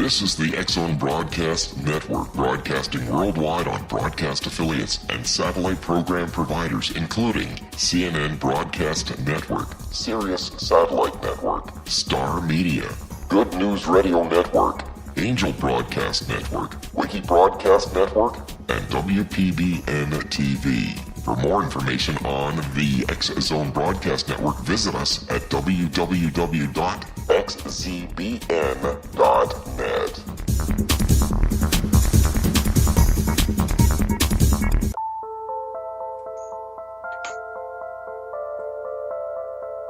This is the X-Zone Broadcast Network, broadcasting worldwide on broadcast affiliates and satellite program providers, including CNN Broadcast Network, Sirius Satellite Network, Star Media, Good News Radio Network, Angel Broadcast Network, Wiki Broadcast Network, and WPBN TV. For more information on the X-Zone Broadcast Network, visit us at www.xzbn.net.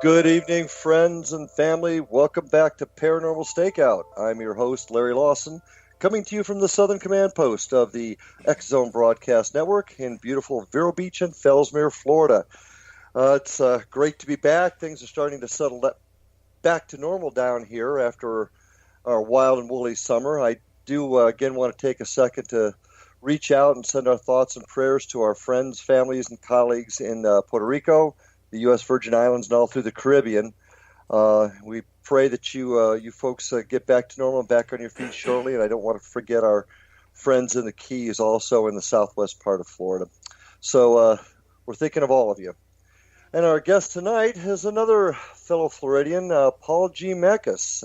Good evening, friends and family. Welcome back to Paranormal Stakeout. I'm your host, Larry Lawson, coming to you from the Southern Command Post of the X-Zone Broadcast Network in beautiful Vero Beach and Fellsmere, Florida. It's great to be back. Things are starting to settle back to normal down here after our wild and woolly summer. I do, again, want to take a second to reach out and send our thoughts and prayers to our friends, families, and colleagues in Puerto Rico, the U.S. Virgin Islands, and all through the Caribbean. We pray that you folks get back to normal and back on your feet shortly, and I don't want to forget our friends in the Keys, also in the southwest part of Florida. So we're thinking of all of you. And our guest tonight is another fellow Floridian, Paul G. Meckes.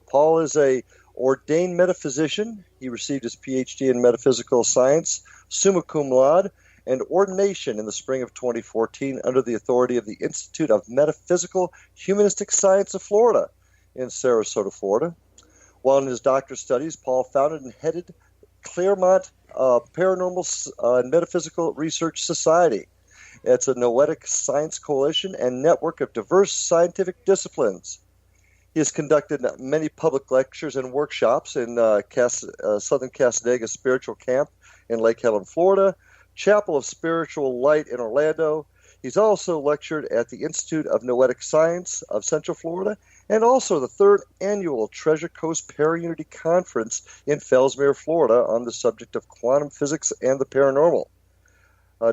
Paul is a ordained metaphysician. He received his Ph.D. in Metaphysical Science, Summa Cum Laude, and Ordination in the spring of 2014 under the authority of the Institute of Metaphysical Humanistic Science of Florida in Sarasota, Florida. While in his doctorate studies, Paul founded and headed Clermont Paranormal and Metaphysical Research Society. It's a Noetic Science coalition and network of diverse scientific disciplines. He has conducted many public lectures and workshops in Southern Cassadaga Spiritualist Camp in Lake Helen, Florida, Chapel of Spiritual Light in Orlando. He's also lectured at the Institute of Noetic Science of Central Florida and also the third annual Treasure Coast Para-Unity Conference in Fellsmere, Florida on the subject of quantum physics and the paranormal.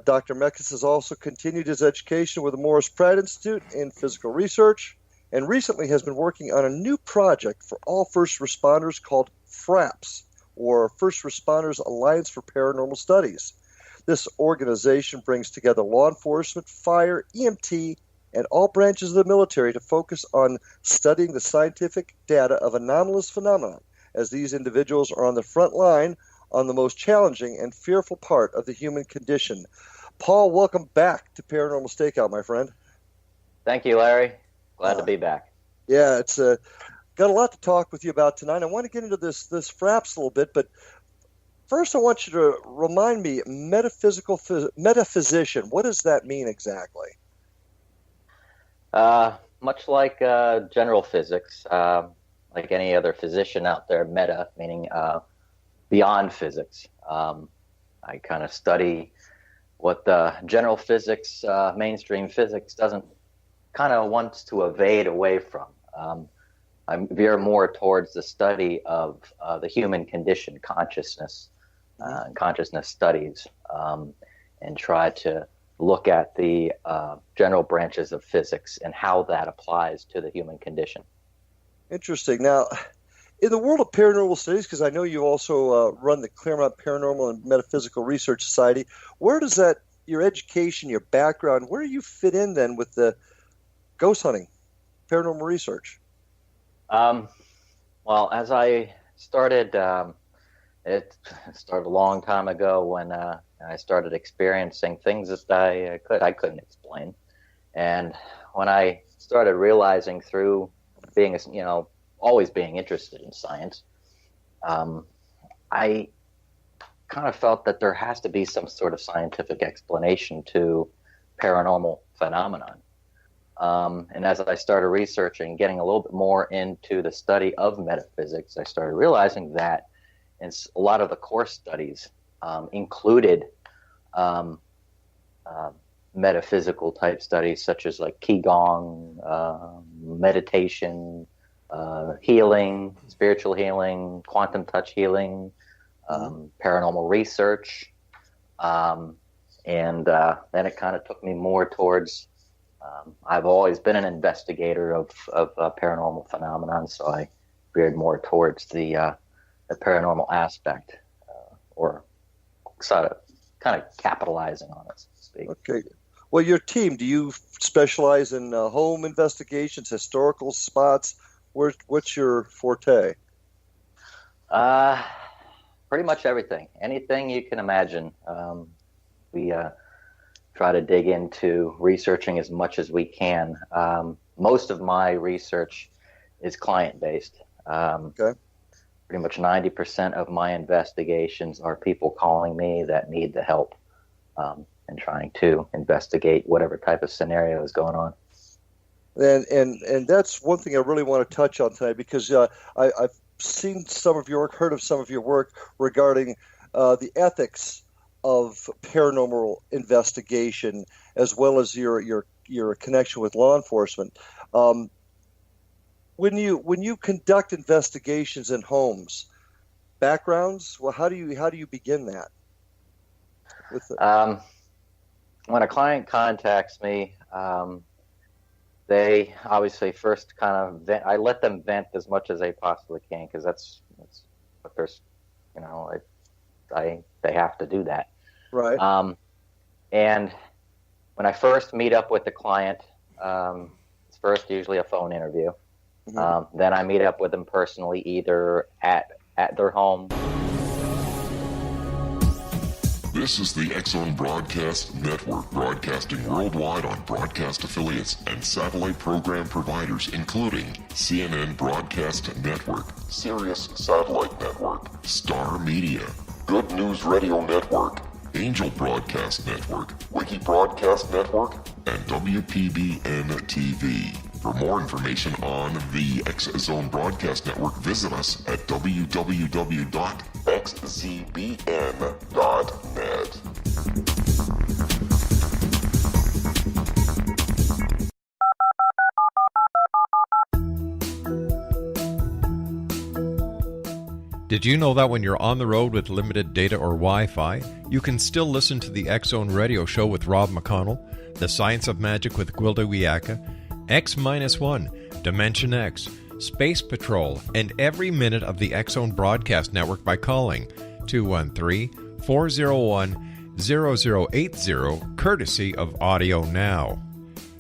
Dr. Meckes has also continued his education with the Morris Pratt Institute in physical research and recently has been working on a new project for all first responders called FRAPS, or First Responders Alliance for Paranormal Studies. This organization brings together law enforcement, fire, EMT, and all branches of the military to focus on studying the scientific data of anomalous phenomena, as these individuals are on the front line on the most challenging and fearful part of the human condition. Paul, welcome back to Paranormal Stakeout, my friend. Thank you, Larry. Glad to be back. Yeah, it's got a lot to talk with you about tonight. I want to get into this FRAPS a little bit, but first, I want you to remind me, metaphysician, what does that mean exactly? Much like general physics, like any other physician out there, meta, meaning beyond physics. I kind of study what the general physics, mainstream physics doesn't kind of wants to evade away from. I veer more towards the study of the human condition, consciousness, consciousness studies, and try to look at the general branches of physics and how that applies to the human condition. Interesting. Now, in the world of paranormal studies, because I know you also run the Clermont Paranormal and Metaphysical Research Society, where does that, your education, your background, where do you fit in then with the ghost hunting, paranormal research? Well, as I started, it started a long time ago when I started experiencing things that I couldn't explain, and when I started realizing through being, always being interested in science, I kind of felt that there has to be some sort of scientific explanation to paranormal phenomenon. And as I started researching, getting a little bit more into the study of metaphysics, I started realizing that in a lot of the core studies included metaphysical type studies, such as like Qigong, meditation, healing, spiritual healing, quantum touch healing, paranormal research. And then it kind of took me more towards I've always been an investigator of paranormal phenomenon, so I veered more towards the the paranormal aspect, or sort of kind of capitalizing on it, so to speak. Okay. Well, your team, do you specialize in home investigations, historical spots? What's your forte? Pretty much everything. Anything you can imagine. We try to dig into researching as much as we can. Most of my research is client-based. Okay. Pretty much 90% of my investigations are people calling me that need the help and trying to investigate whatever type of scenario is going on. And that's one thing I really want to touch on tonight, because I've seen some of your work, heard of some of your work regarding the ethics of paranormal investigation, as well as your connection with law enforcement. When you conduct investigations in homes, backgrounds, well, how do you begin that? When a client contacts me, they obviously first kind of vent. I let them vent as much as they possibly can, because that's what there's, they have to do that. Right. And when I first meet up with the client, it's first usually a phone interview. Mm-hmm. Then I meet up with them personally, either at their home. This is the X-Zone Broadcast Network, broadcasting worldwide on broadcast affiliates and satellite program providers, including CNN Broadcast Network, Sirius Satellite Network, Star Media, Good News Radio Network, Angel Broadcast Network, Wiki Broadcast Network, and WPBN TV. For more information on the X-Zone Broadcast Network, visit us at www.xzbn.net. Did you know that when you're on the road with limited data or Wi-Fi, you can still listen to the X-Zone Radio Show with Rob McConnell, The Science of Magic with Gwilda Wiyaka, X-1, Dimension X, Space Patrol, and every minute of the X-Zone Broadcast Network by calling 213-401-0080, courtesy of Audio Now.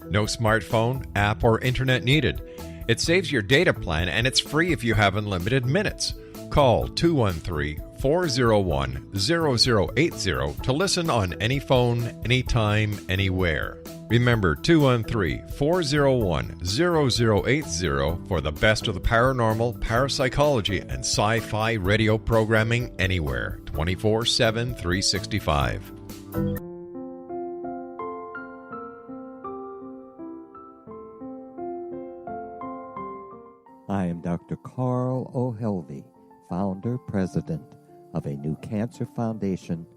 No smartphone, app, or internet needed. It saves your data plan, and it's free if you have unlimited minutes. Call 213-401-0080 to listen on any phone, anytime, anywhere. Remember, 213-401-0080 for the best of the paranormal, parapsychology, and sci-fi radio programming anywhere, 24/7, 365. I am Dr. Carl O'Helvey, founder, president of a new cancer foundation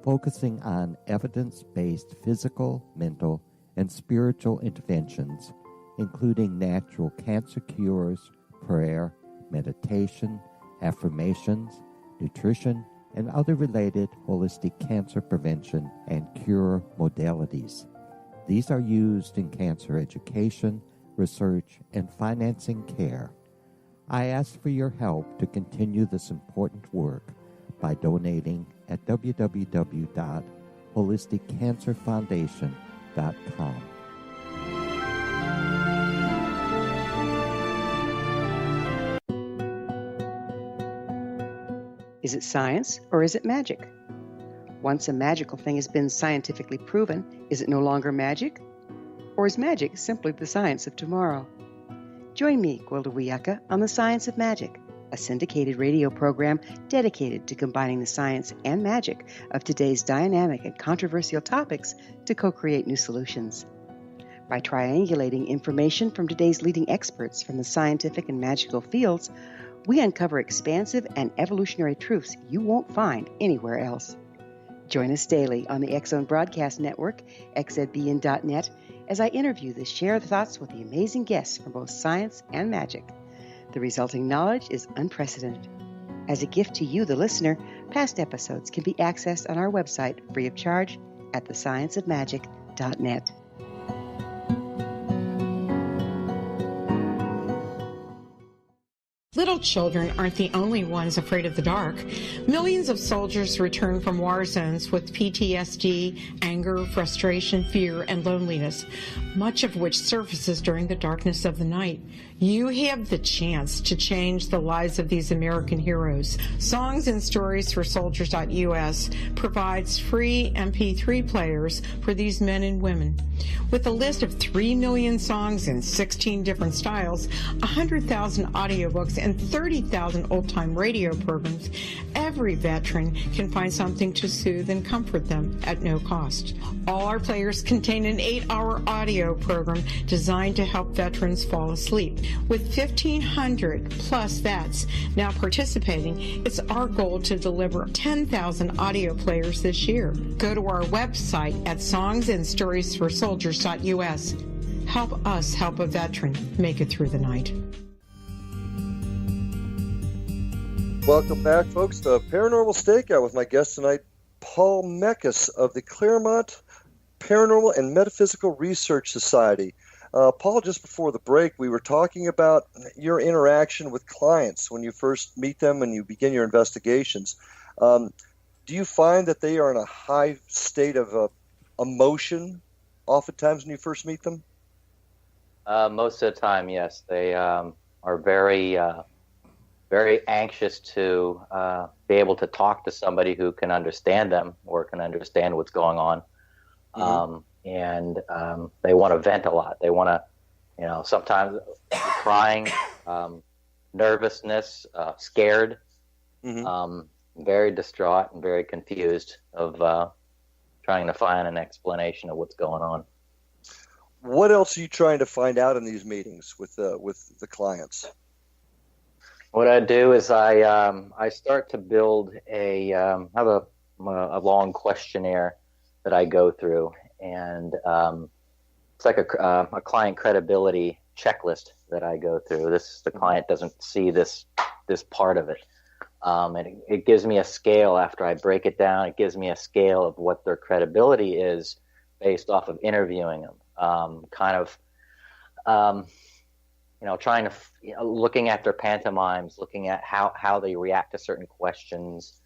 focusing on evidence-based physical, mental, and spiritual interventions, including natural cancer cures, prayer, meditation, affirmations, nutrition, and other related holistic cancer prevention and cure modalities. These are used in cancer education, research, and financing care. I ask for your help to continue this important work by donating at www.holisticcancerfoundation.com. Is it science or is it magic? Once a magical thing has been scientifically proven, is it no longer magic? Or is magic simply the science of tomorrow? Join me, Gwilda Wiyaka, on The Science of Magic, a syndicated radio program dedicated to combining the science and magic of today's dynamic and controversial topics to co-create new solutions. By triangulating information from today's leading experts from the scientific and magical fields, we uncover expansive and evolutionary truths you won't find anywhere else. Join us daily on the X-Zone Broadcast Network, xzbn.net, as I interview the shared thoughts with the amazing guests from both science and magic. The resulting knowledge is unprecedented. As a gift to you, the listener, past episodes can be accessed on our website free of charge at thescienceofmagic.net. Little children aren't the only ones afraid of the dark. Millions of soldiers return from war zones with PTSD, anger, frustration, fear, and loneliness, much of which surfaces during the darkness of the night. You have the chance to change the lives of these American heroes. Songs and Stories for Soldiers.us provides free MP3 players for these men and women. With a list of 3 million songs in 16 different styles, 100,000 audiobooks, and 30,000 old-time radio programs, every veteran can find something to soothe and comfort them at no cost. All our players contain an 8-hour audio program designed to help veterans fall asleep. With 1,500 plus vets now participating, it's our goal to deliver 10,000 audio players this year. Go to our website at songsandstoriesforsoldiers.us. Help us help a veteran make it through the night. Welcome back, folks, to Paranormal Stakeout with my guest tonight, Paul Meckes of the Clermont Paranormal and Metaphysical Research Society. Paul, just before the break, we were talking about your interaction with clients when you first meet them and you begin your investigations. Do you find that they are in a high state of emotion oftentimes when you first meet them? Most of the time, yes. They are very, very anxious to be able to talk to somebody who can understand them or can understand what's going on. Mm-hmm. And they want to vent a lot. They want to, sometimes crying, nervousness, scared, very distraught and very confused of trying to find an explanation of what's going on. What else are you trying to find out in these meetings with the clients? What I do is I start to build have a long questionnaire that I go through. And it's like a client credibility checklist that I go through. The client doesn't see this part of it. And it gives me a scale after I break it down. It gives me a scale of what their credibility is based off of interviewing them. Trying to, looking at their pantomimes, looking at how they react to certain questions.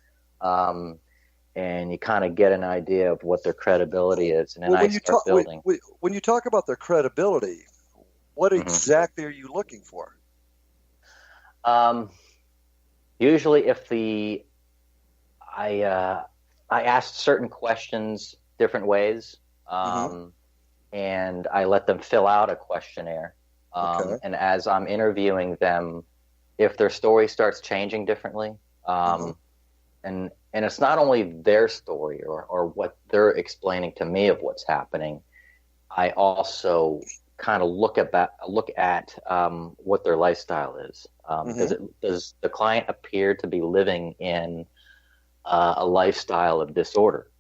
And you kind of get an idea of what their credibility is, and then I start building. When you talk about their credibility, what exactly are you looking for? Usually, if I ask certain questions different ways, and I let them fill out a questionnaire. And as I'm interviewing them, if their story starts changing differently, and it's not only their story or what they're explaining to me of what's happening. I also kind of look at what their lifestyle is. Does the client appear to be living in a lifestyle of disorder?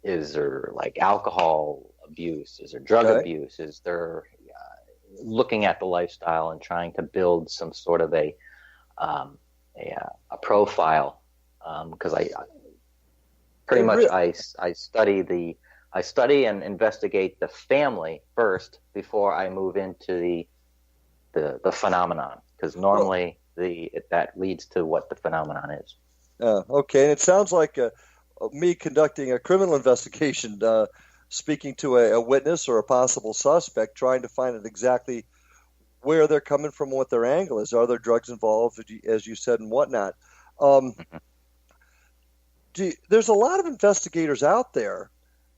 Is there like alcohol abuse? Is there drug abuse? Is there looking at the lifestyle and trying to build some sort of a profile? Because I pretty much I study and investigate the family first before I move into the phenomenon, because normally that leads to what the phenomenon is. Okay, and it sounds like me conducting a criminal investigation, speaking to a witness or a possible suspect, trying to find out exactly where they're coming from, what their angle is. Are there drugs involved, as you said, and whatnot? There's a lot of investigators out there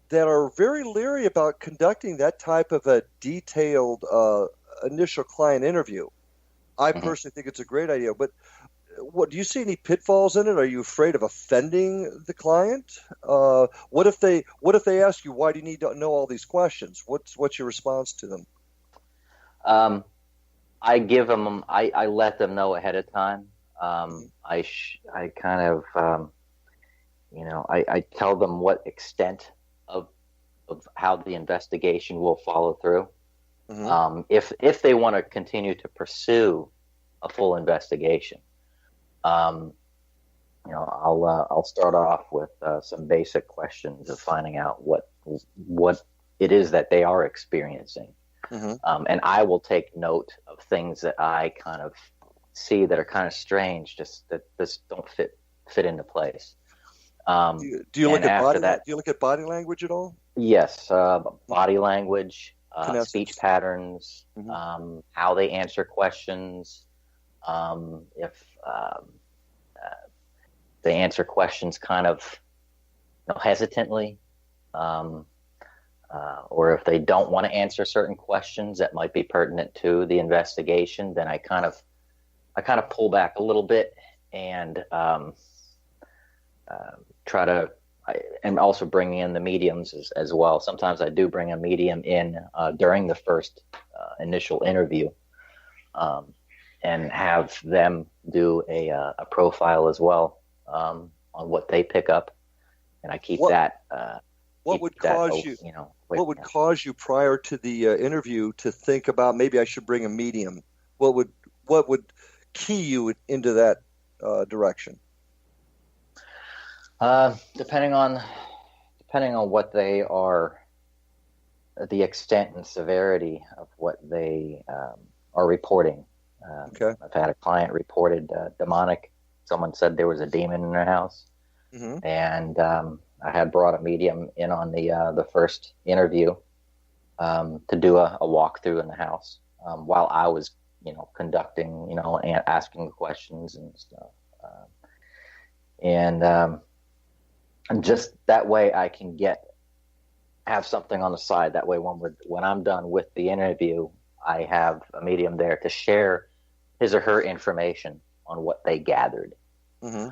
that are very leery about conducting that type of a detailed initial client interview. I personally think it's a great idea, but do you see any pitfalls in it? Are you afraid of offending the client? What if they ask you, why do you need to know all these questions? What's your response to them? I let them know ahead of time. I tell them what extent of how the investigation will follow through. If they want to continue to pursue a full investigation, I'll start off with some basic questions of finding out what it is that they are experiencing, and I will take note of things that I kind of see that are kind of strange, just that just don't fit into place. Do you look at after do you look at body language at all? Yes, body language, Kinesics. speech patterns, Mm-hmm. how they answer questions, if they answer questions kind of hesitantly, or if they don't want to answer certain questions that might be pertinent to the investigation, then I kind of pull back a little bit and try to, and also bring in the mediums as well. Sometimes I do bring a medium in during the first initial interview, and have them do a profile as well on what they pick up, and I keep that. What would cause you? What would cause you prior to the interview to think about maybe I should bring a medium? What would key you into that direction? Depending on what they are, the extent and severity of what they are reporting. Okay. I've had a client reported demonic. Someone said there was a demon in their house, Mm-hmm. and I had brought a medium in on the first interview to do a walkthrough in the house while I was conducting and asking the questions and stuff, and just that way I can have something on the side. That way when I'm done with the interview, I have a medium there to share his or her information on what they gathered. Mm-hmm.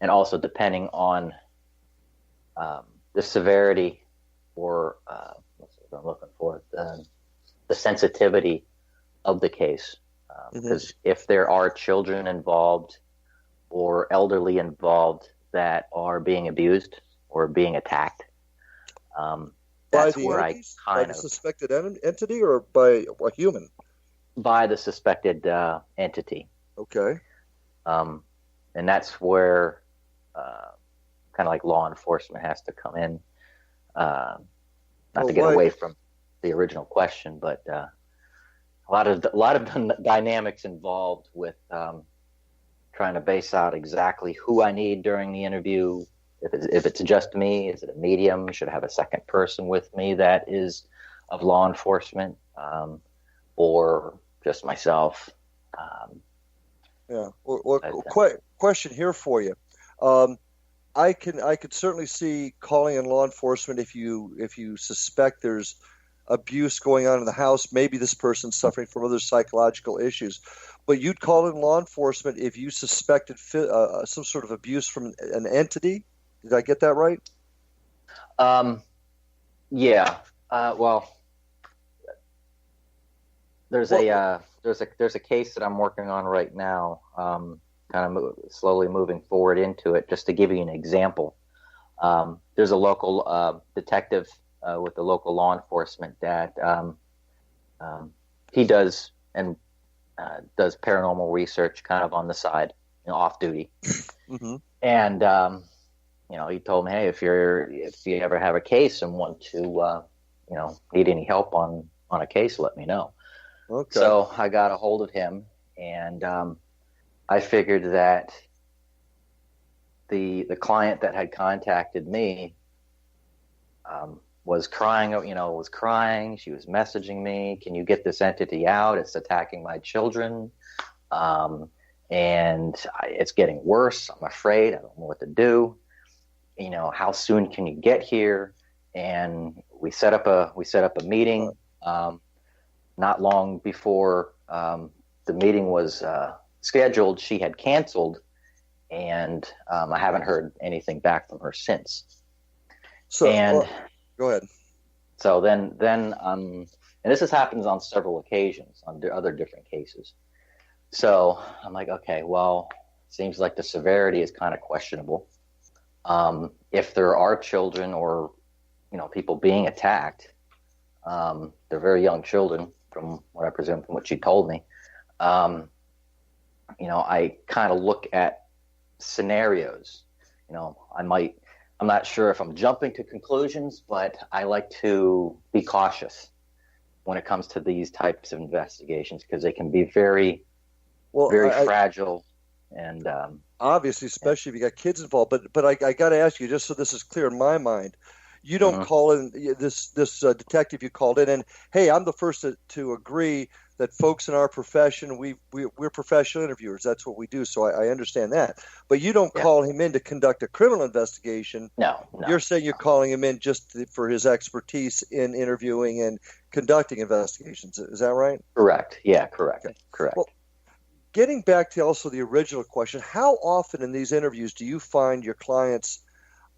And also depending on the severity or what's what I'm looking for, the sensitivity of the case. Because if there are children involved or elderly involved that are being abused or being attacked, that's where entities? I kind by of the suspected entity or by a human? By the suspected entity. Okay. And that's where kind of like law enforcement has to come in, not to get away from the original question, but a lot of dynamics involved with trying to base out exactly who I need during the interview. If it's just me, is it a medium? Should I have a second person with me that is of law enforcement, or just myself? Yeah. Question here for you. I could certainly see calling in law enforcement if you suspect there's abuse going on in the house. Maybe this person's suffering from other psychological issues, but you'd call in law enforcement if you suspected some sort of abuse from an entity. Did I get that right? Yeah. Well, there's a case that I'm working on right now. Kind of slowly moving forward into it. Just to give you an example, there's a local detective with the local law enforcement that he does paranormal research kind of on the side, off duty. Mm-hmm. And he told me, hey, if you ever have a case and want to need any help on a case, let me know. Okay. So I got a hold of him, and I figured that the client that had contacted me was crying. She was messaging me, can you get this entity out? It's attacking my children. And it's getting worse. I'm afraid. I don't know what to do. How soon can you get here? And we set up a meeting. Not long before the meeting was scheduled, she had canceled, and I haven't heard anything back from her since. So, go ahead. So then, and this has happened on several occasions on other different cases. So I'm like, okay, well, seems like the severity is kind of questionable. If there are children or people being attacked, they're very young children, from what I presume from what she told me. I kind of look at scenarios. I'm not sure if I'm jumping to conclusions, but I like to be cautious when it comes to these types of investigations, because they can be very Well, very fragile, and obviously, especially if you got kids involved. But I got to ask you, just so this is clear in my mind, you don't call in this detective you called in, and hey, I'm the first to agree that folks in our profession, we're professional interviewers. That's what we do. So I understand that. But you don't call him in to conduct a criminal investigation. No. You're saying you're calling him in just for his expertise in interviewing and conducting investigations. Is that right? Correct. Yeah, correct. Okay. Correct. Well, getting back to also the original question, how often in these interviews do you find your clients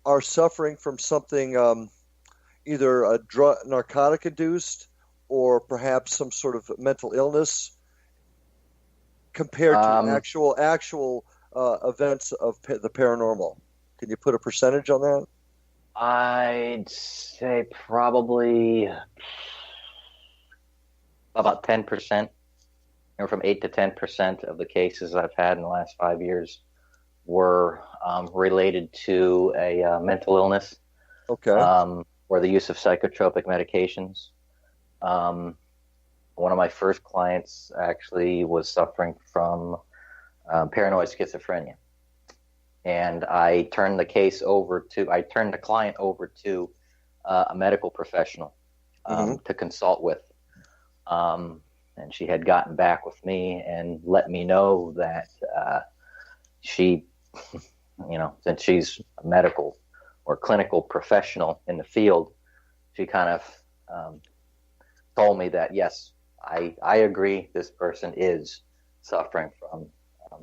are suffering from something either a narcotic-induced or perhaps some sort of mental illness compared to actual events of the paranormal? Can you put a percentage on that? I'd say probably about 10%, from 8 to 10% of the cases I've had in the last 5 years were related to a mental illness. Okay. Or the use of psychotropic medications. One of my first clients actually was suffering from paranoid schizophrenia, and I turned the client over to a medical professional to consult with, and she had gotten back with me and let me know that she, since she's a medical or clinical professional in the field, she kind of told me that, yes, I agree, this person is suffering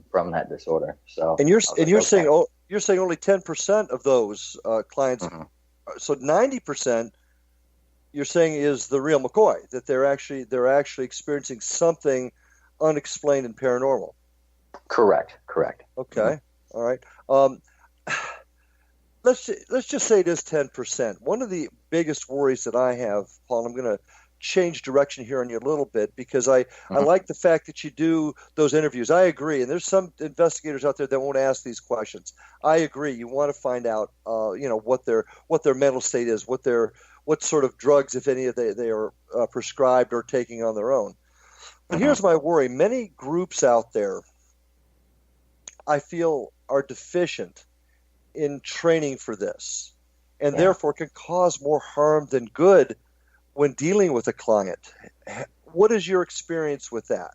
from that disorder. So, and you're saying only 10% of those clients, so 90% you're saying is the real McCoy, that they're actually experiencing something unexplained and paranormal. Correct. Okay. All right. Let's just say it is 10%. One of the biggest worries that I have, Paul, I'm going to change direction here on you a little bit because I like the fact that you do those interviews. I agree, and there's some investigators out there that won't ask these questions. I agree. You want to find out, what their mental state is, what sort of drugs, if any, they are prescribed or taking on their own. But here's my worry: many groups out there, I feel, are deficient in training for this, and therefore can cause more harm than good when dealing with a client. What is your experience with that?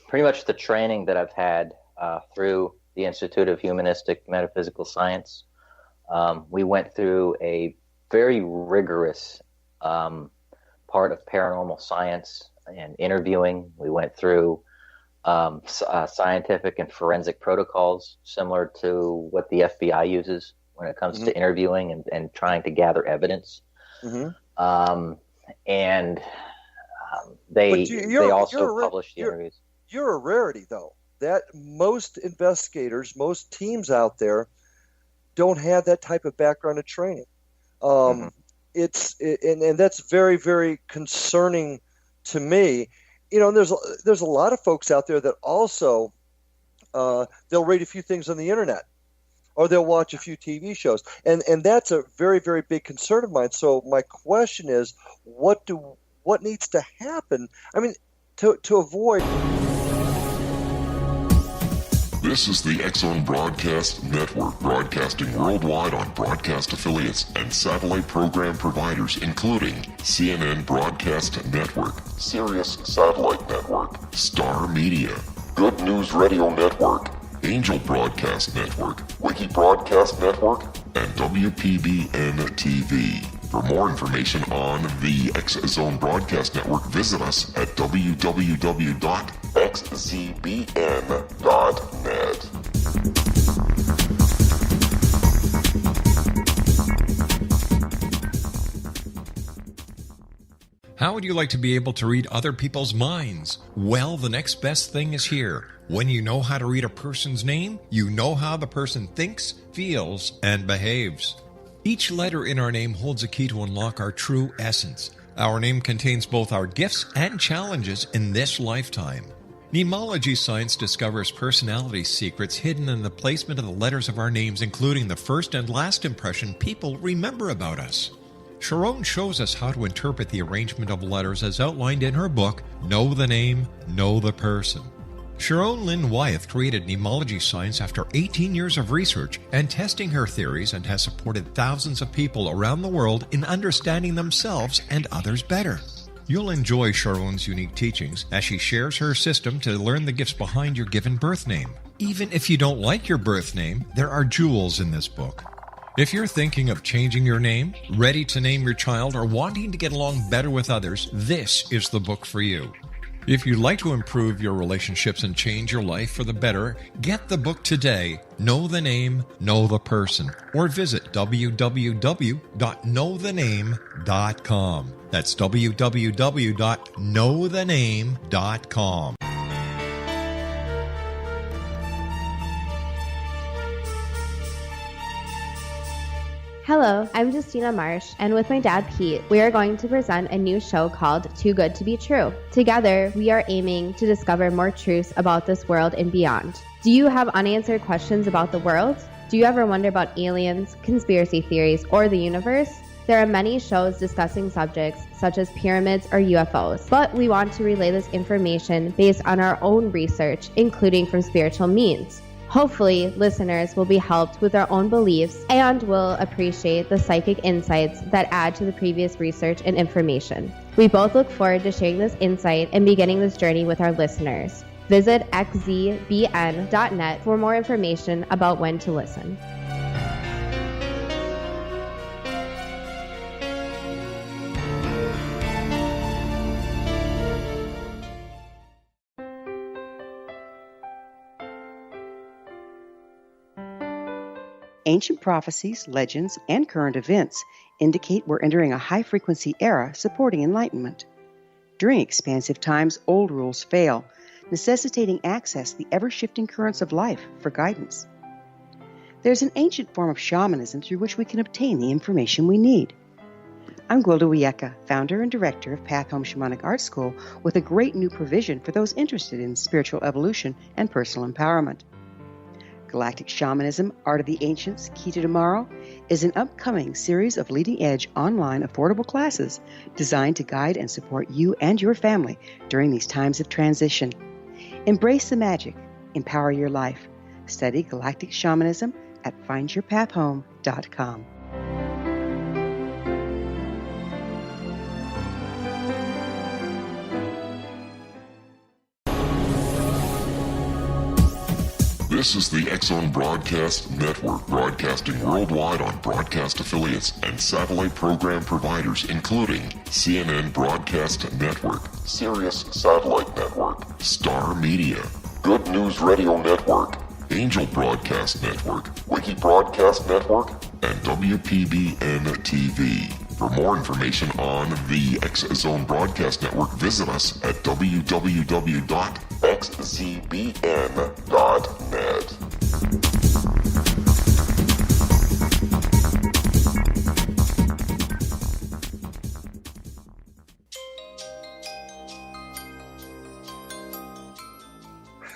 Pretty much the training that I've had through the Institute of Humanistic Metaphysical Science. We went through a very rigorous part of paranormal science and interviewing. We went through scientific and forensic protocols similar to what the FBI uses when it comes to interviewing and trying to gather evidence. They also publish the interviews. You're a rarity, though. That most investigators, most teams out there don't have that type of background of training. And that's very, very concerning to me. And there's a lot of folks out there that also they'll read a few things on the internet, or they'll watch a few TV shows, and that's a very, very big concern of mine. So my question is, what needs to happen? I mean, to avoid. This is the X-Zone Broadcast Network, broadcasting worldwide on broadcast affiliates and satellite program providers, including CNN Broadcast Network, Sirius Satellite Network, Star Media, Good News Radio Network, Angel Broadcast Network, Wiki Broadcast Network, and WPBN TV. For more information on the X-Zone Broadcast Network, visit us at www.xzbn.net. How would you like to be able to read other people's minds? Well, the next best thing is here. When you know how to read a person's name, you know how the person thinks, feels, and behaves. Each letter in our name holds a key to unlock our true essence. Our name contains both our gifts and challenges in this lifetime. Mnemology science discovers personality secrets hidden in the placement of the letters of our names, including the first and last impression people remember about us. Sharon shows us how to interpret the arrangement of letters as outlined in her book, Know the Name, Know the Person. Sharon Lynn Wyeth created mnemology science after 18 years of research and testing her theories, and has supported thousands of people around the world in understanding themselves and others better. You'll enjoy Sharon's unique teachings as she shares her system to learn the gifts behind your given birth name. Even if you don't like your birth name, there are jewels in this book. If you're thinking of changing your name, ready to name your child, or wanting to get along better with others, this is the book for you. If you'd like to improve your relationships and change your life for the better, get the book today, Know the Name, Know the Person, or visit www.knowthename.com. That's www.knowthename.com. Hello, I'm Justina Marsh, and with my dad Pete, we are going to present a new show called Too Good to Be True. Together, we are aiming to discover more truths about this world and beyond. Do you have unanswered questions about the world? Do you ever wonder about aliens, conspiracy theories, or the universe? There are many shows discussing subjects such as pyramids or UFOs, but we want to relay this information based on our own research, including from spiritual means. Hopefully, listeners will be helped with their own beliefs and will appreciate the psychic insights that add to the previous research and information. We both look forward to sharing this insight and beginning this journey with our listeners. Visit xzbn.net for more information about when to listen. Ancient prophecies, legends, and current events indicate we're entering a high-frequency era supporting enlightenment. During expansive times, old rules fail, necessitating access to the ever-shifting currents of life for guidance. There's an ancient form of shamanism through which we can obtain the information we need. I'm Gwilda Wiyaka, founder and director of Path Home Shamanic Art School, with a great new provision for those interested in spiritual evolution and personal empowerment. Galactic Shamanism, Art of the Ancients, Key to Tomorrow, is an upcoming series of leading-edge online affordable classes designed to guide and support you and your family during these times of transition. Embrace the magic. Empower your life. Study Galactic Shamanism at findyourpathhome.com. This is the X-Zone Broadcast Network, broadcasting worldwide on broadcast affiliates and satellite program providers, including CNN Broadcast Network, Sirius Satellite Network, Star Media, Good News Radio Network, Angel Broadcast Network, Wiki Broadcast Network, and WPBN TV. For more information on the X-Zone Broadcast Network, visit us at www.xzbn.net.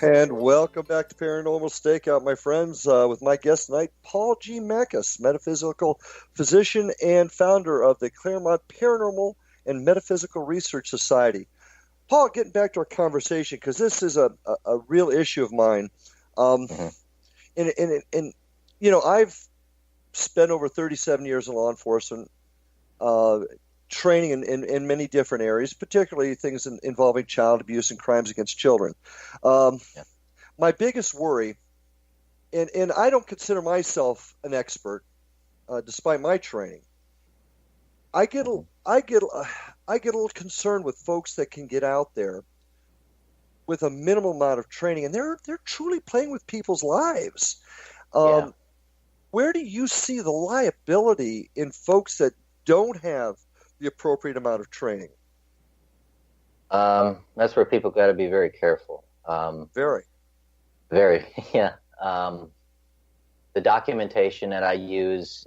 And welcome back to Paranormal Stakeout, my friends, with my guest tonight, Paul G. Meckes, metaphysical physician and founder of the Clermont Paranormal and Metaphysical Research Society. Paul, getting back to our conversation, because this is a real issue of mine. And you know, I've spent over 37 years in law enforcement, training in many different areas, particularly things involving child abuse and crimes against children. My biggest worry, and I don't consider myself an expert, despite my training. I get a little concerned with folks that can get out there with a minimal amount of training, and they're truly playing with people's lives. Where do you see the liability in folks that don't have the appropriate amount of training? That's where people got to be very careful. Very, yeah. The documentation that I use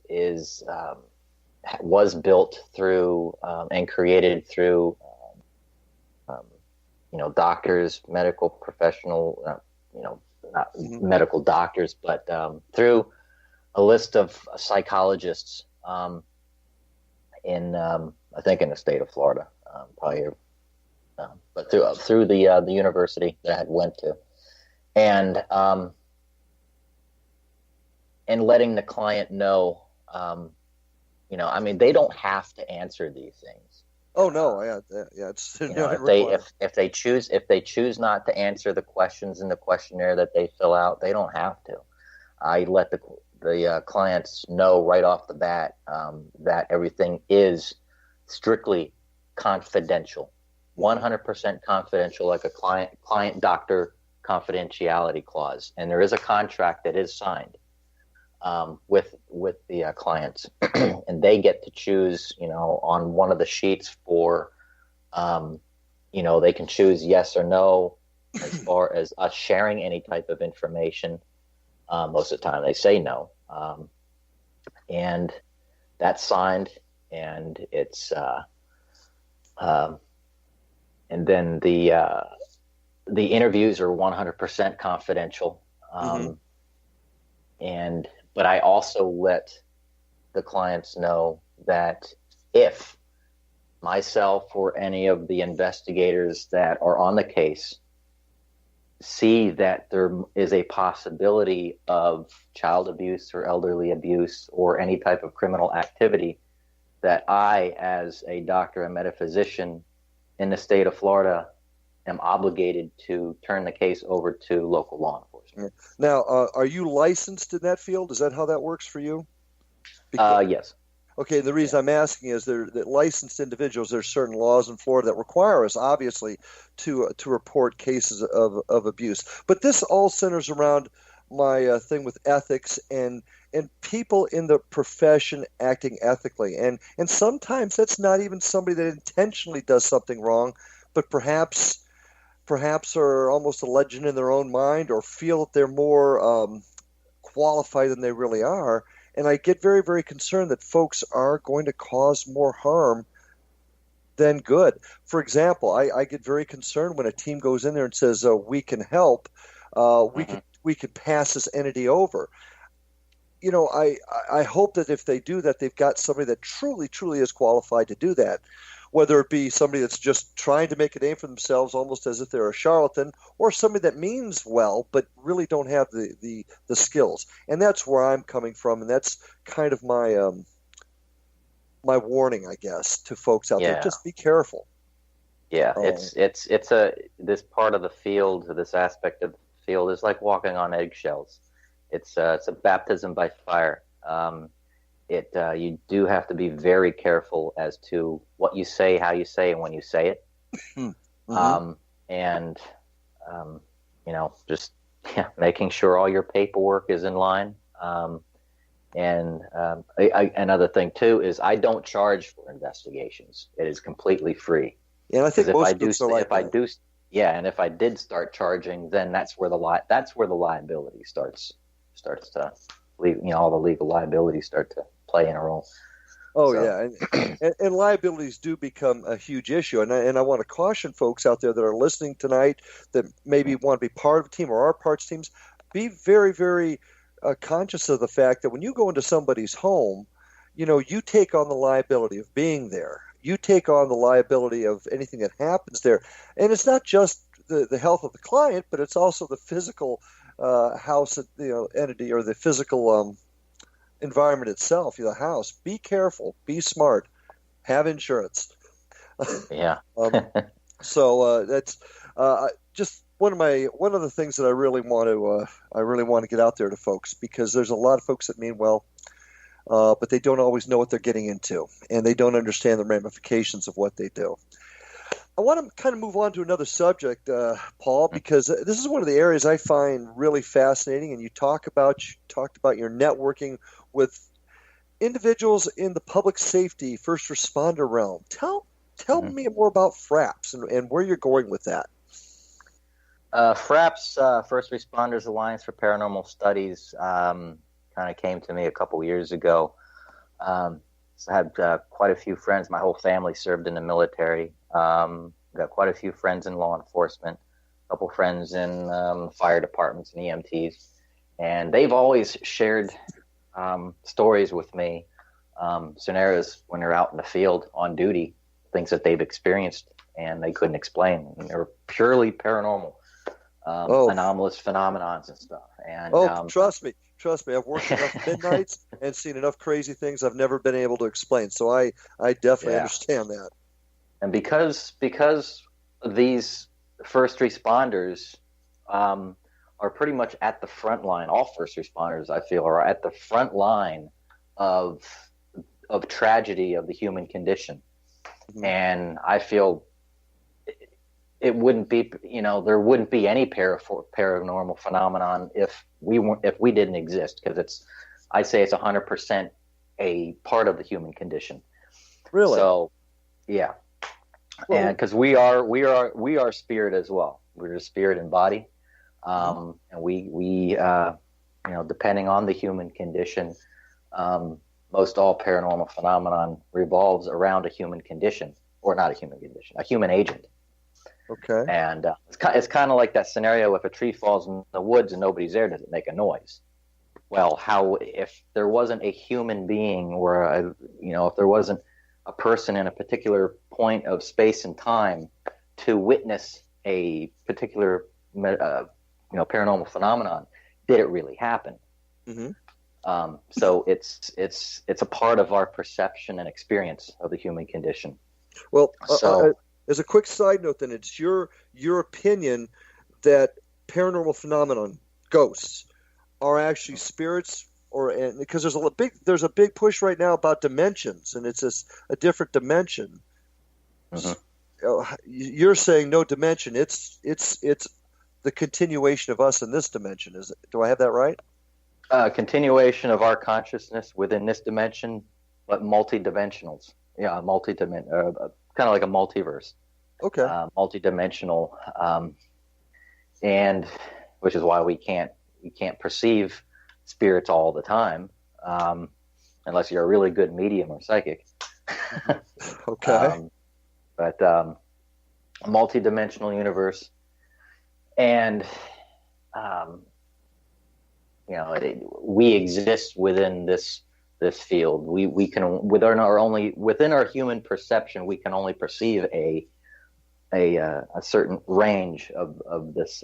was built through and created through, doctors, medical professional, not medical doctors, but through a list of psychologists. in I think in the state of Florida, probably, but through the university that I had went to, and letting the client know, I mean, they don't have to answer these things. Oh no, yeah, it's if they choose not to answer the questions in the questionnaire that they fill out, they don't have to. I let the clients know right off the bat that everything is strictly confidential, 100% confidential, like a client-doctor confidentiality clause, and there is a contract that is signed with the clients, and they get to choose, on one of the sheets for, they can choose yes or no as far as us sharing any type of information. Most of the time they say no, and that's signed, and it's and then the interviews are 100% confidential. But I also let the clients know that if myself or any of the investigators that are on the case see that there is a possibility of child abuse or elderly abuse or any type of criminal activity, that I, as a doctor and metaphysician in the state of Florida, am obligated to turn the case over to local law enforcement. Now, are you licensed in that field? Is that how that works for you? Yes. Okay, the reason I'm asking is that licensed individuals, there's certain laws in Florida that require us, obviously, to report cases of abuse. But this all centers around my thing with ethics and people in the profession acting ethically. And sometimes that's not even somebody that intentionally does something wrong, but perhaps are almost a legend in their own mind, or feel that they're more qualified than they really are. And I get very, very concerned that folks are going to cause more harm than good. For example, I get very concerned when a team goes in there and says, we can help, we could pass this entity over. I hope that if they do that, they've got somebody that truly, truly is qualified to do that. Whether it be somebody that's just trying to make a name for themselves, almost as if they're a charlatan, or somebody that means well but really don't have the skills. And that's where I'm coming from, and that's kind of my my warning, I guess, to folks out there. Just be careful. Yeah, it's this part of the field, this aspect of the field, is like walking on eggshells. It's a baptism by fire. You do have to be very careful as to what you say, how you say, and when you say it. Just making sure all your paperwork is in line. Another thing too is I don't charge for investigations. It is completely free. Yeah, and I think most groups are like that. And if I did start charging, then that's where the liability starts to leave. All the legal liabilities start to play in a role. And liabilities do become a huge issue. And I want to caution folks out there that are listening tonight that maybe want to be part of a team or are parts teams. Be very, very conscious of the fact that when you go into somebody's home, you take on the liability of being there. You take on the liability of anything that happens there. And it's not just the health of the client, but it's also the physical house, entity, or the physical environment itself, the house. Be careful, be smart, have insurance. Yeah. So that's just one of the things that I really want to get out there to folks, because there's a lot of folks that mean well, but they don't always know what they're getting into, and they don't understand the ramifications of what they do. I want to kind of move on to another subject, Paul, because this is one of the areas I find really fascinating, and you talked about your networking with individuals in the public safety, first responder realm. Tell me more about FRAPS and where you're going with that. FRAPS, First Responders Alliance for Paranormal Studies, kind of came to me a couple years ago. So I had quite a few friends. My whole family served in the military. Got quite a few friends in law enforcement, a couple friends in fire departments and EMTs. And they've always shared stories with me scenarios when they're out in the field on duty, things that they've experienced and they couldn't explain. And they're purely paranormal, anomalous phenomenons and stuff. And trust me, I've worked enough midnights and seen enough crazy things I've never been able to explain. So I definitely understand that. And because these first responders are pretty much at the front line, all first responders, I feel, are at the front line of tragedy of the human condition. Mm-hmm. And I feel it wouldn't be, there wouldn't be any paranormal phenomenon if we didn't exist, because I'd say it's 100% a part of the human condition. Really? So, yeah. Well, and because we are spirit as well. We're a spirit and body. And we depending on the human condition, most all paranormal phenomenon revolves around a human condition, or not a human condition, a human agent. Okay. And it's kind of like that scenario: if a tree falls in the woods and nobody's there, does it make a noise? Well, if there wasn't a human being, or if there wasn't a person in a particular point of space and time to witness a particular paranormal phenomenon, did it really happen? Mm-hmm. So it's a part of our perception and experience of the human condition. Well, as a quick side note, then, it's your opinion that paranormal phenomenon, ghosts, are actually spirits, because there's a big push right now about dimensions, and it's a different dimension. Mm-hmm. You're saying no dimension. It's the continuation of us in this dimension. Do I have that right? Continuation of our consciousness within this dimension, but multi-dimensionals. Yeah, kind of like a multiverse. Okay. Multidimensional, and which is why we can't perceive spirits all the time, unless you're a really good medium or psychic. Okay. But a multidimensional universe, and we exist within this field. We can within our human perception, we can only perceive a certain range of this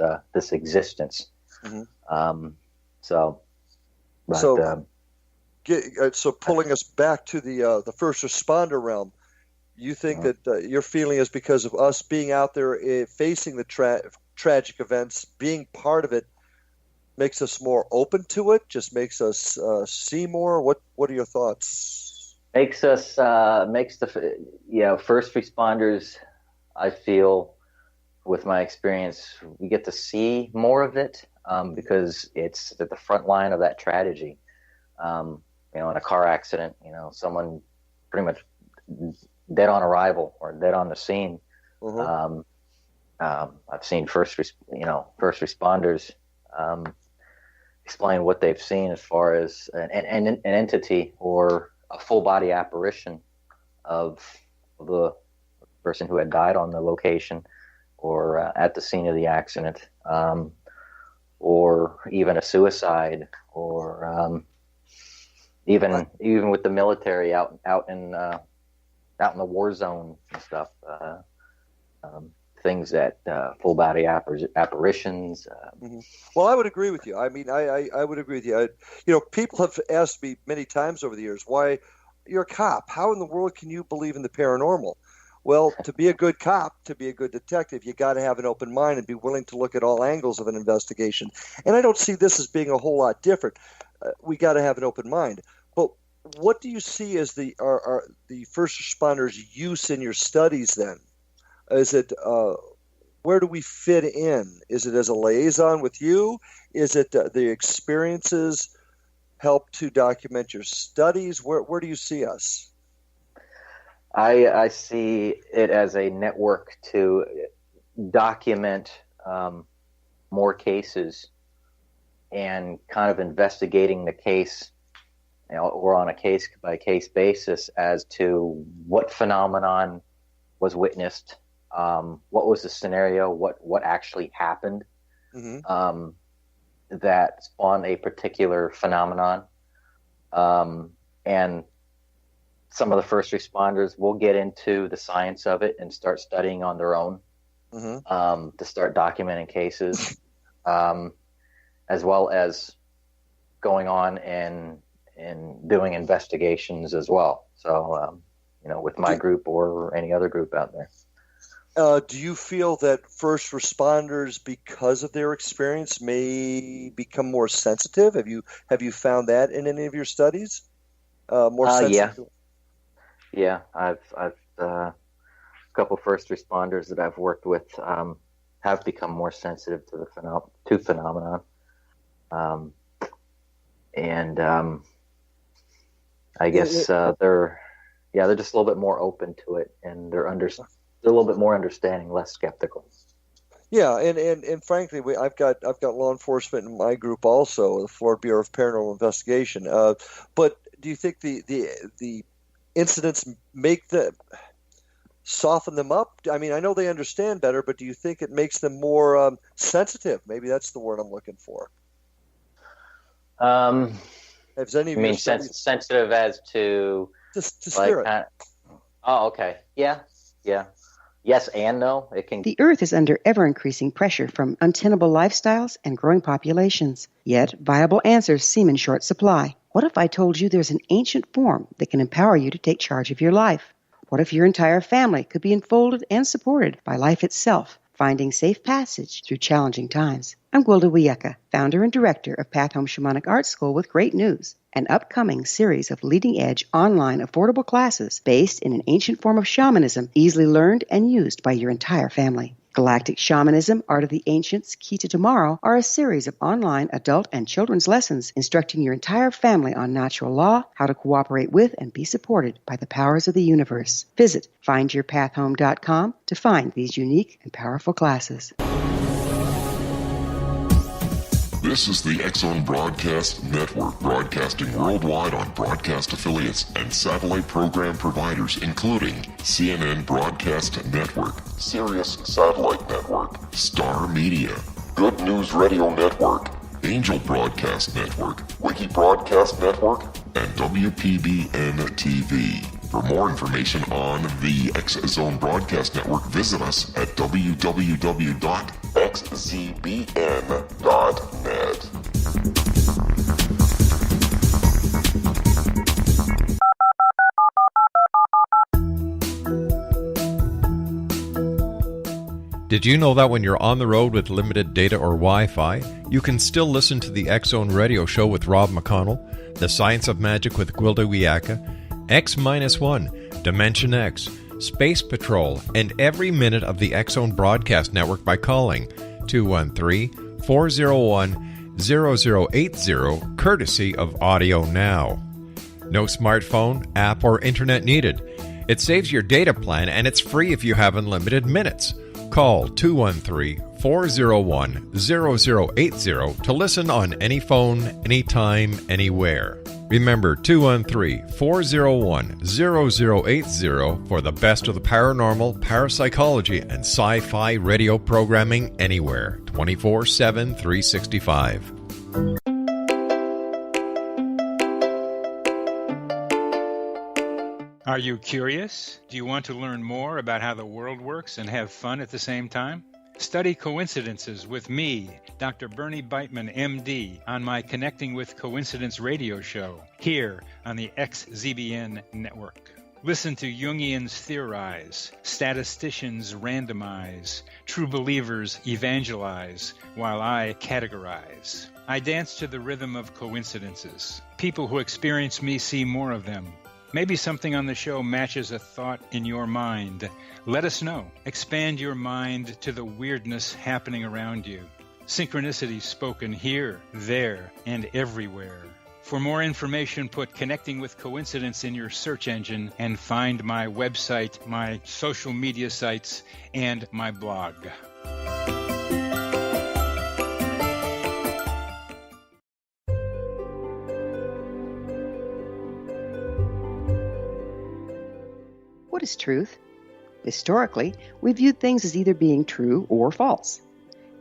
existence. Mm-hmm. So pulling us back to the first responder realm, you think that your feeling is because of us being out there facing the tragic events, being part of it, makes us more open to it, just makes us see more? What are your thoughts? Makes the first responders, I feel, with my experience, we get to see more of it because it's at the front line of that tragedy. In a car accident, someone pretty much dead on arrival or dead on the scene. Mm-hmm. I've seen first responders explain what they've seen as far as an entity or a full body apparition of the person who had died on the location or at the scene of the accident, or even a suicide, or even with the military out in the war zone and stuff. Things that full body apparitions. Mm-hmm. Well, I would agree with you. I mean, I would agree with you. People have asked me many times over the years, why you're a cop, how in the world can you believe in the paranormal? Well, to be a good cop, to be a good detective, you got to have an open mind and be willing to look at all angles of an investigation. And I don't see this as being a whole lot different. We got to have an open mind. But what do you see as the first responders' use in your studies then? Is it where do we fit in? Is it as a liaison with you? Is it the experiences help to document your studies? Where do you see us? I see it as a network to document more cases and kind of investigating the case, or on a case by case basis as to what phenomenon was witnessed. What was the scenario? What actually happened? Mm-hmm. That spawned a particular phenomenon, and some of the first responders will get into the science of it and start studying on their own, to start documenting cases, as well as going on and doing investigations as well. So, with my group or any other group out there. Do you feel that first responders, because of their experience, may become more sensitive? Have you found that in any of your studies? More sensitive? Yeah. I've a couple first responders that I've worked with have become more sensitive to the phenomenon, I guess they're just a little bit more open to it, and they're a little bit more understanding, less skeptical. Yeah, and frankly, I've got law enforcement in my group also, the Florida Bureau of Paranormal Investigation. But do you think the incidents soften them up? I mean, I know they understand better, but do you think it makes them more sensitive? Maybe that's the word I'm looking for. Has any of you sensitive as to spirit? Oh, okay. Yeah. Yes and no. It can. The Earth is under ever-increasing pressure from untenable lifestyles and growing populations. Yet, viable answers seem in short supply. What if I told you there's an ancient form that can empower you to take charge of your life? What if your entire family could be enfolded and supported by life itself, finding safe passage through challenging times? I'm Gwilda Wiyaka, founder and director of Path Home Shamanic Art School, with great news. An upcoming series of leading-edge online affordable classes based in an ancient form of shamanism, easily learned and used by your entire family. Galactic Shamanism, Art of the Ancients, Key to Tomorrow are a series of online adult and children's lessons instructing your entire family on natural law, how to cooperate with and be supported by the powers of the universe. Visit findyourpathhome.com to find these unique and powerful classes. This is the X-Zone Broadcast Network, broadcasting worldwide on broadcast affiliates and satellite program providers, including CNN Broadcast Network, Sirius Satellite Network, Star Media, Good News Radio Network, Angel Broadcast Network, Wiki Broadcast Network, and WPBN TV. For more information on the X-Zone Broadcast Network, visit us at www.xzbn.net. Did you know that when you're on the road with limited data or Wi-Fi, you can still listen to the X-Zone Radio Show with Rob McConnell, The Science of Magic with Gwilda Wiyaka, X-1, Dimension X, Space Patrol, and every minute of the X-Zone Broadcast Network by calling 213-401-0080, courtesy of Audio Now. No smartphone, app, or internet needed. It saves your data plan, and it's free if you have unlimited minutes. Call 213-401-0080 to listen on any phone, anytime, anywhere. Remember, 213-401-0080 for the best of the paranormal, parapsychology, and sci-fi radio programming anywhere, 24/7, 365. Are you curious? Do you want to learn more about how the world works and have fun at the same time? Study coincidences with me, Dr. Bernie Beitman, MD, on my Connecting with Coincidence radio show, here on the XZBN network. Listen to Jungians theorize, statisticians randomize, true believers evangelize, while I categorize. I dance to the rhythm of coincidences. People who experience me see more of them. Maybe something on the show matches a thought in your mind. Let us know. Expand your mind to the weirdness happening around you. Synchronicity spoken here, there, and everywhere. For more information, put Connecting with Coincidence in your search engine and find my website, my social media sites, and my blog. What is truth? Historically, we viewed things as either being true or false.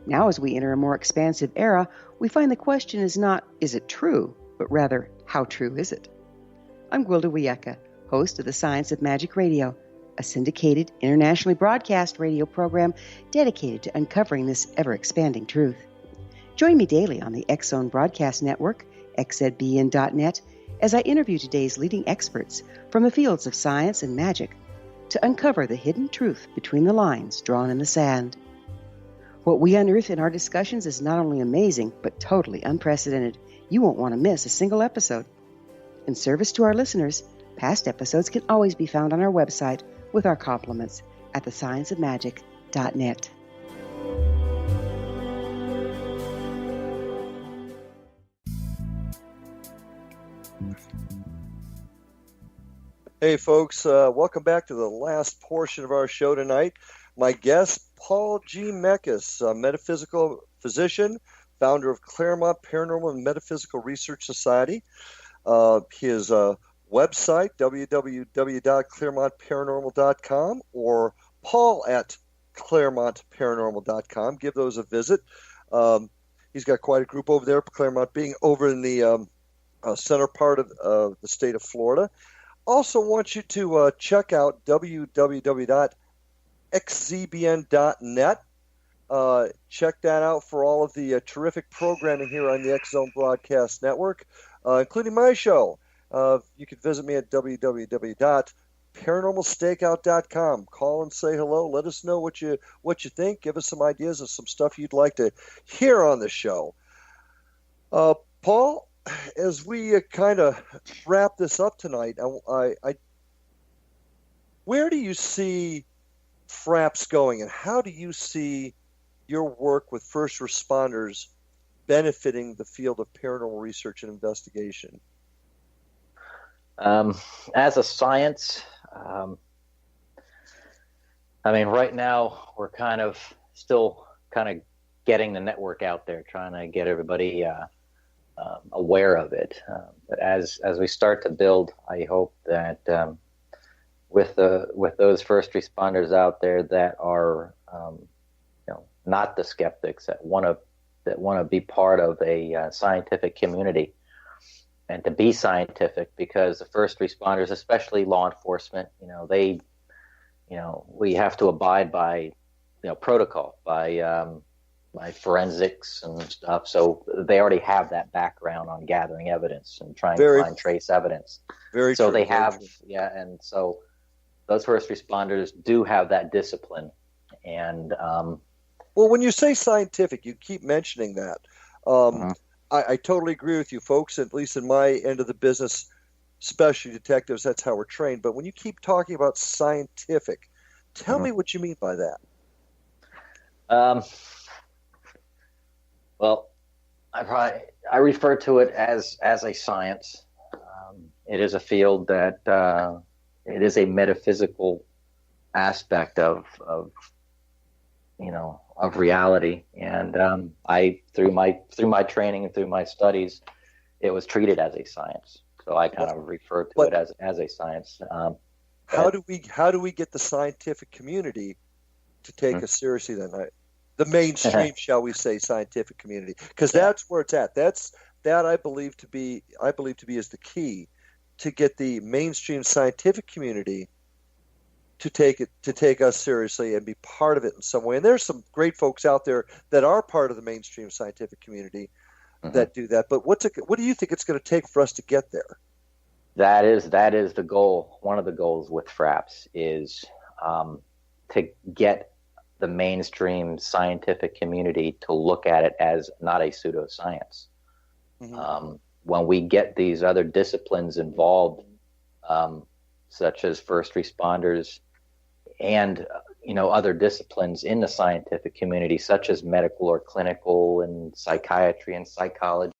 Now, as we enter a more expansive era, we find the question is not, is it true, but rather, how true is it? I'm Gwilda Wiyaka, host of the Science of Magic Radio, a syndicated, internationally broadcast radio program dedicated to uncovering this ever-expanding truth. Join me daily on the X-Zone Broadcast Network, xzbn.net, as I interview today's leading experts from the fields of science and magic to uncover the hidden truth between the lines drawn in the sand. What we unearth in our discussions is not only amazing, but totally unprecedented. You won't want to miss a single episode. In service to our listeners, past episodes can always be found on our website with our compliments at thescienceofmagic.net. Hey folks, welcome back to the last portion of our show tonight. My guest, Paul G. Meckes, a metaphysical physician, founder of Clermont Paranormal and Metaphysical Research Society. His website, www.clermontparanormal.com, or paul@clermontparanormal.com. Give those a visit. He's got quite a group over there, Clermont being over in the center part of the state of Florida. Also want you to check out www.xzbn.net. Check that out for all of the terrific programming here on the X-Zone Broadcast Network, including my show. You can visit me at www.paranormalstakeout.com. Call and say hello. Let us know what you think. Give us some ideas of some stuff you'd like to hear on the show. Paul, as we kind of wrap this up tonight, where do you see FRAPS going, and how do you see your work with first responders benefiting the field of paranormal research and investigation? As a science, right now we're still getting the network out there, trying to get everybody aware of it. But as we start to build, I hope that with those first responders out there that are not the skeptics, that want to be part of a scientific community and to be scientific, because the first responders, especially law enforcement, we have to abide by protocol, by forensics and stuff. So they already have that background on gathering evidence and trying to find trace evidence. Very so true, they have, and so those first responders do have that discipline. And well, when you say scientific, you keep mentioning that. I totally agree with you, folks. At least in my end of the business, specialty detectives, that's how we're trained. But when you keep talking about scientific, tell me what you mean by that. Well, I refer to it as a science. It is a field that it is a metaphysical aspect of reality, and I through my training and through my studies, it was treated as a science. So I kind of refer to it as a science. How do we get the scientific community to take us seriously then? The mainstream, shall we say, scientific community, because that's where it's at. That I believe to be is the key to get the mainstream scientific community to take us seriously and be part of it in some way. And there's some great folks out there that are part of the mainstream scientific community that do that. But what do you think it's going to take for us to get there? That is the goal. One of the goals with FRAPS is to get the mainstream scientific community to look at it as not a pseudoscience. When we get these other disciplines involved, such as first responders and other disciplines in the scientific community, such as medical or clinical and psychiatry and psychology